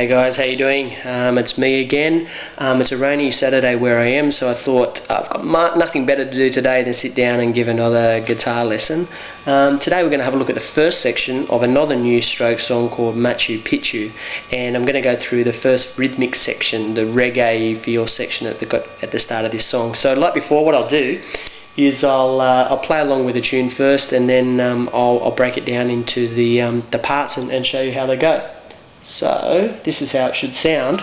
Hey guys, how you doing? It's me again. It's a rainy Saturday where I am, so I thought I've got nothing better to do today than sit down and give another guitar lesson. Today we're going to have a look at the first section of another new stroke song called Machu Picchu, and I'm going to go through the first rhythmic section, the reggae feel section at the start of this song. So like before, what I'll do is I'll play along with the tune first, and then I'll break it down into the parts and show you how they go. So this is how it should sound.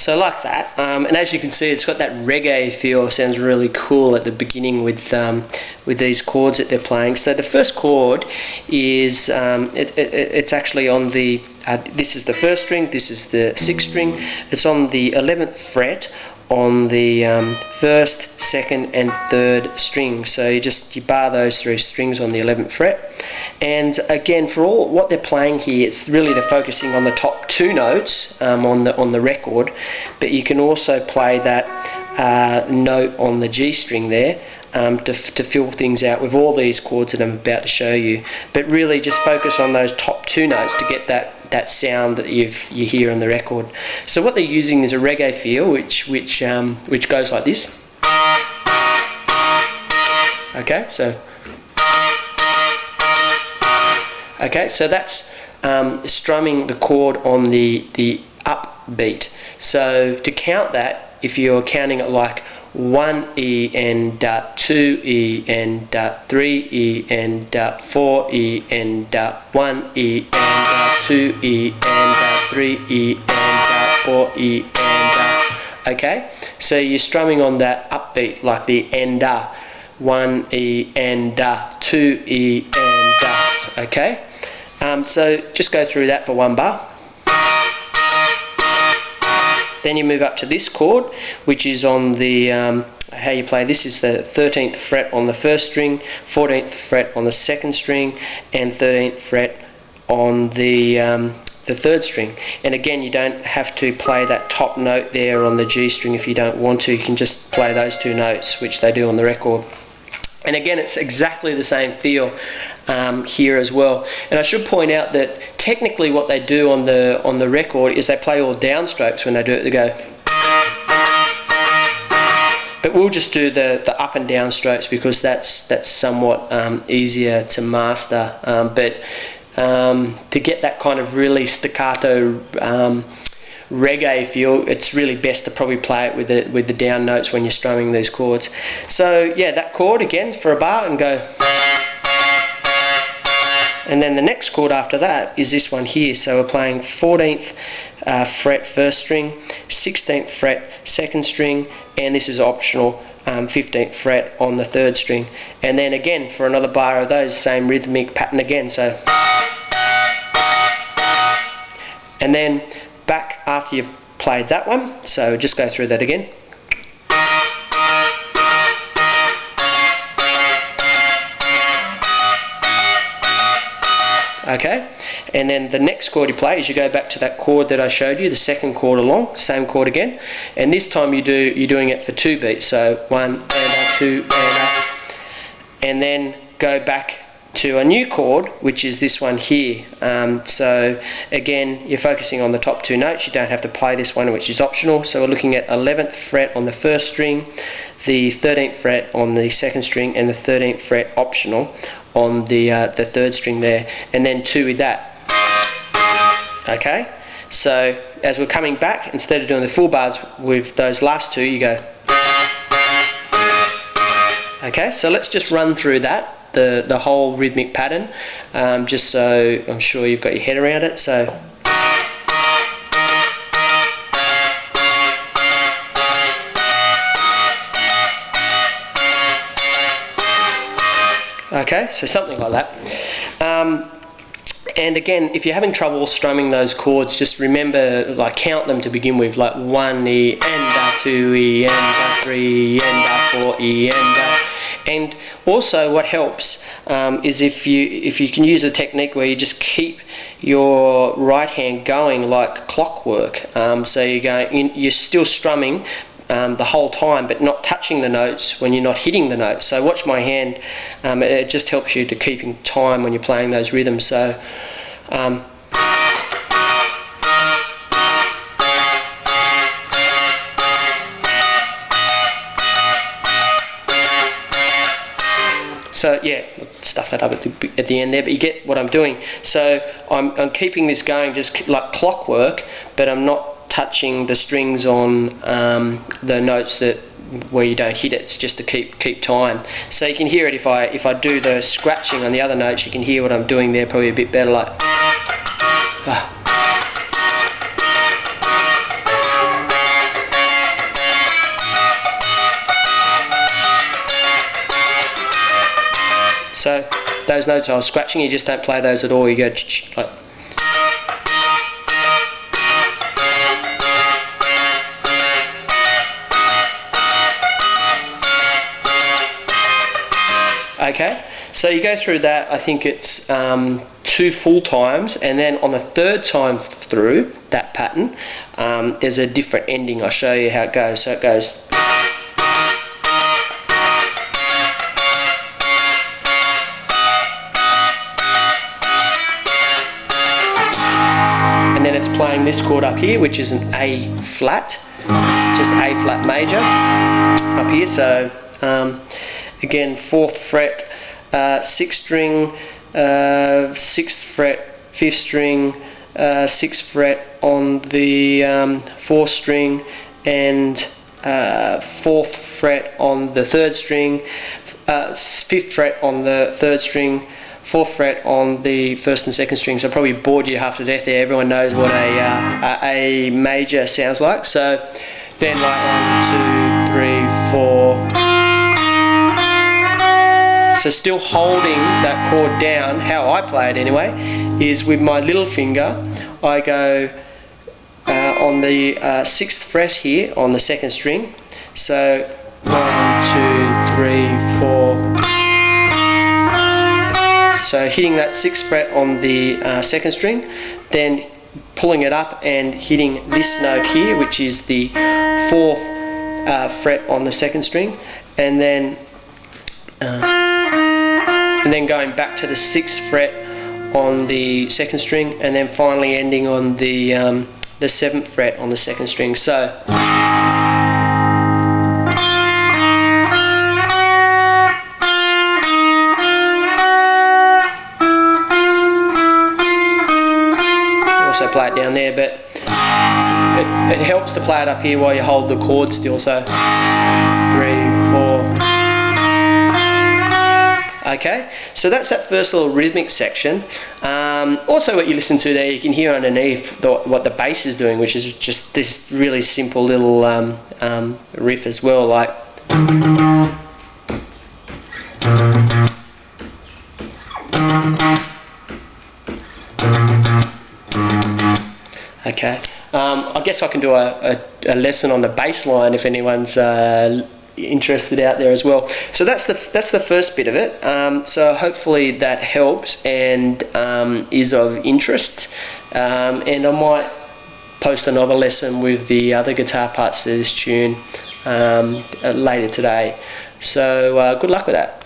So like that, and as you can see, it's got that reggae feel. It sounds really cool at the beginning with these chords that they're playing. So the first chord is it's actually on the this is the first string, this is the sixth string. It's on the 11th fret on the first, second and third string. So you bar those three strings on the 11th fret. And again, for all what they're playing here, it's really they're focusing on the top two notes on the record, but you can also play that note on the G string there to fill things out with all these chords that I'm about to show you. But really just focus on those top two notes to get that sound that you hear on the record. So what they're using is a reggae feel which goes like this. So that's strumming the chord on the upbeat. So to count that, if you're counting it like 1 E and 2 E and 3 E and 4 E and 1 E and 2 E and 3 E and 4 E and okay? So you're strumming on that upbeat like the and 1 E and 2 E and okay? So just go through that for one bar. Then you move up to this chord, which is on the, how you play this is the 13th fret on the first string, 14th fret on the second string, and 13th fret on the third string. And again, you don't have to play that top note there on the G string if you don't want to. You can just play those two notes, which they do on the record. And again, it's exactly the same feel here as well. And I should point out that technically what they do on the record is they play all downstrokes when they do it. They go, but we'll just do the up and down strokes because that's somewhat easier to master. But to get that kind of really staccato reggae feel, it's really best to probably play it with the down notes when you're strumming these chords. So yeah, that chord again for a bar and go. And then the next chord after that is this one here. So we're playing 14th fret first string, 16th fret second string, and this is optional, 15th fret on the third string. And then again for another bar of those, same rhythmic pattern again. So, and then back after you've played that one, so just go through that again. Okay, and then the next chord you play is you go back to that chord that I showed you, the second chord along, same chord again, and this time you're doing it for 2 beats, so 1 and 2 and then go back to a new chord, which is this one here. So again, you're focusing on the top two notes. You don't have to play this one, which is optional. So we're looking at 11th fret on the first string, the 13th fret on the second string, and the 13th fret optional on the third string there, and then 2 with that. Okay, so as we're coming back, instead of doing the full bars with those last two, you go. Okay, so let's just run through that, the whole rhythmic pattern, just so I'm sure you've got your head around it. So Okay, so something like that. And again, if you're having trouble strumming those chords, just remember, like, count them to begin with, like 1 E and 2 E and 3 E and 4 E and also what helps is if you can use a technique where you just keep your right hand going like clockwork. So you're still strumming the whole time, but not touching the notes when you're not hitting the notes. So watch my hand. It just helps you to keep in time when you're playing those rhythms. So yeah, stuff that up at the end there, but you get what I'm doing. So I'm keeping this going just like clockwork, but I'm not touching the strings on the notes where you don't hit it. It's just to keep time. So you can hear it if I do the scratching on the other notes. You can hear what I'm doing there probably a bit better, like. So those notes I was scratching, you just don't play those at all. You go like. Okay, so you go through that. I think it's 2 full times, and then on the 3rd time through that pattern, there's a different ending. I'll show you how it goes. So it goes. And then it's playing this chord up here, which is an A flat, just A flat major up here. So again, 4th fret, 6th string, 6th fret, 5th string, 6th fret on the 4th string, and 4th fret on the 3rd string, 5th fret on the 3rd string, 4th fret on the 1st and 2nd strings. I probably bored you half to death there. Everyone knows what a major sounds like. So then like 1, 2, 3, 4. So still holding that chord down, how I play it anyway, is with my little finger. I go on the 6th fret here on the 2nd string. So 1, 2, 3, 4. So hitting that 6th fret on the 2nd string, then pulling it up and hitting this note here, which is the 4th fret on the 2nd string, and then going back to the 6th fret on the 2nd string, and then finally ending on the 7th fret on the 2nd string. So. Also play it down there, but it helps to play it up here while you hold the chord still. So 3, 4. Okay, so that's that first little rhythmic section. Also what you listen to there, you can hear underneath what the bass is doing, which is just this really simple little riff as well, like. Okay, I guess I can do a lesson on the bass line if anyone's interested out there as well. So that's the first bit of it. So hopefully that helps and is of interest. And I might post another lesson with the other guitar parts to this tune later today. So good luck with that.